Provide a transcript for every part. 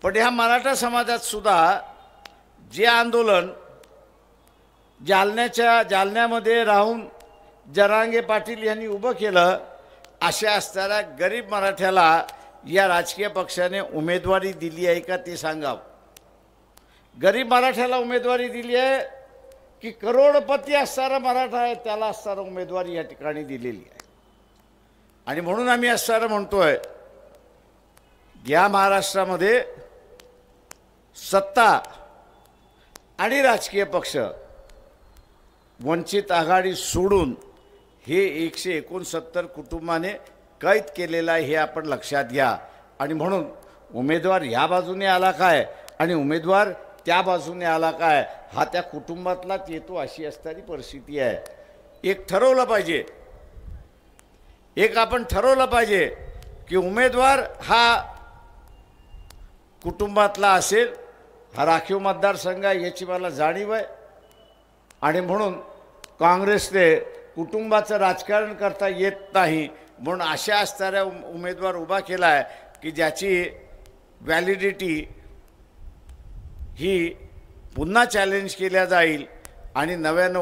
पण ह्या मराठा समाजात सुद्धा जे आंदोलन जालन्यामध्ये राहून जरांगे पाटील यांनी उभं केलं, अशा असताना गरीब मराठ्याला या राजकीय पक्षाने उमेदवारी दिली आहे का ते सांगावं। गरीब मराठ्याला उमेदवारी दिली आहे की करोडपती असणारा मराठा आहे त्याला असणारा उमेदवारी या ठिकाणी दिलेली आहे। आणि म्हणून आम्ही असणारा म्हणतोय, या महाराष्ट्रामध्ये सत्ता आणि राजकीय पक्ष वंचित आघाडी सोडून हे 169 कुटुंबाने कैद केलेलं आहे, हे आपण लक्षात घ्या। आणि म्हणून उमेदवार ह्या बाजूने आला काय आणि उमेदवार त्या बाजूने आला काय हा त्या कुटुंबातलाच येतो, अशी असणारी परिस्थिती आहे। एक ठरवलं पाहिजे, आपण ठरवलं पाहिजे की उमेदवार हा कुटुंबातला असेल, हा राखीव मतदारसंघ आहे याची मला जाणीव आहे। आणि म्हणून काँग्रेसने कुटुंबाचं राजकारण करता येत नाही, म्हणून अशा असणाऱ्या उमेदवार उभा केला आहे की ज्याची व्हॅलिडिटी ही पुन्हा चॅलेंज केल्या जाईल आणि नव्यानं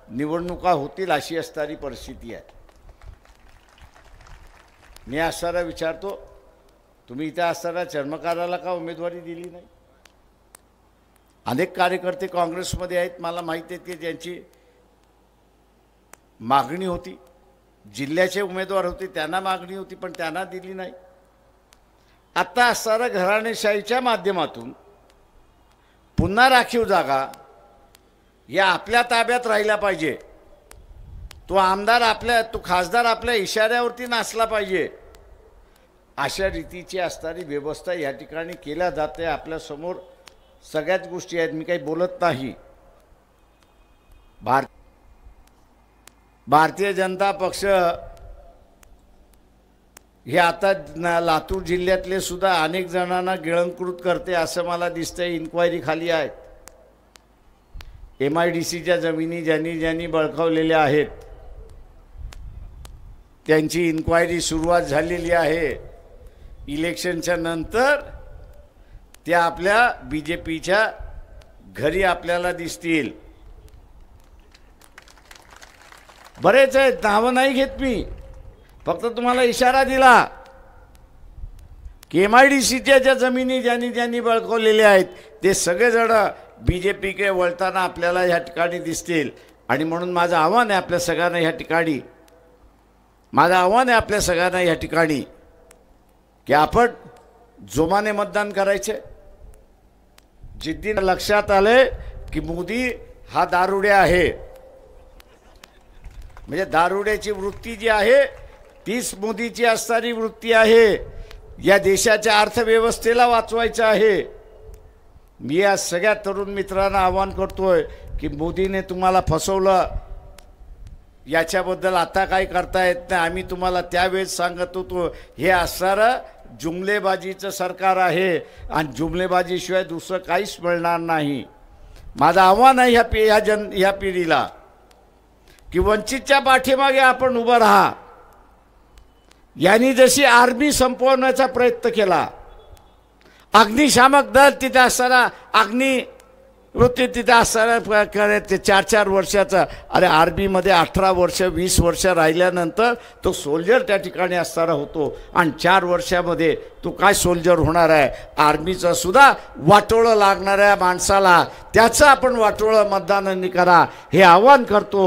निवडणुका होतील, अशी असणारी परिस्थिती आहे। मी असणारा विचारतो, तुम्ही इथे असताना चर्मकाराला का उमेदवारी दिली नाही? अनेक कार्यकर्ते काँग्रेसमध्ये आहेत, मला माहिती आहे की ज्यांची मागणी होती, जिल्ह्याचे उमेदवार होते त्यांना मागणी होती पण त्यांना दिली नाही। आता असणारा घराणेशाहीच्या माध्यमातून पुन्हा राखीव जागा या आपल्या ताब्यात राहिला पाहिजे, तो खासदार आपल्या इशाऱ्यावरती नाचला पाहिजे, अशा रीतीची असणारी व्यवस्था या ठिकाणी केल्या जाते। आपल्यासमोर सगळ्याच गोष्टी आहेत, मी काही बोलत नाही। भारतीय जनता पक्ष हे आता लातूर जिल्ह्यातले सुद्धा अनेक जणांना गिळंकृत करते असं मला दिसतंय। इन्क्वायरी खाली आहे, MIDCच्या जमिनी ज्यांनी बळकावलेल्या आहेत त्यांची इन्क्वायरी सुरुवात झालेली आहे। इलेक्शनच्या नंतर त्या आपल्या BJPच्या घरी आपल्याला दिसतील। बरेच आहेत, नावं नाही घेत मी, फक्त तुम्हाला इशारा दिला की MIDCच्या ज्या जमिनी ज्यांनी बळकावलेल्या आहेत ते सगळेजण BJPकडे वळताना आपल्याला ह्या ठिकाणी दिसतील। आणि म्हणून माझं आव्हान आहे आपल्या सगळ्यांना ह्या ठिकाणी की आपण जोमाने मतदान करायचे। जिद्दीने लक्षात आले की मोदी हा दारुड्या आहे, म्हणजे दारुड्याची वृत्ती जी आहे तीच मोदीची असणारी वृत्ती आहे। या देशाच्या अर्थव्यवस्थेला वाचवायचं आहे। मी या सगळ्या तरुण मित्रांना आवाहन करतोय की मोदीने तुम्हाला फसवलं, याच्याबद्दल आता काय करता येत नाही। आम्ही तुम्हाला त्यावेळेस सांगत होतो हे असणारं जुमलेबाजीचं सरकार आहे आणि जुमलेबाजीशिवाय दुसरं काहीच मिळणार नाही। माझं आव्हान आहे ह्या पिढीला की वंचितच्या पाठीमागे आपण उभं राहा। यांनी जशी आर्मी संपवण्याचा प्रयत्न केला, अग्निशामक दल तिथे असताना वृत्ती तिथे असताना ते 4-4 वर्षाचा, अरे आर्मीमध्ये 18 वर्ष 20 वर्ष राहिल्यानंतर तो सोल्जर त्या ठिकाणी असताना होतो आणि 4 वर्षामध्ये तो काय सोल्जर होणार आहे? आर्मीचं सुद्धा वाटोळं लागणाऱ्या माणसाला त्याचं आपण वाटोळं मतदानाने करा हे आवाहन करतो।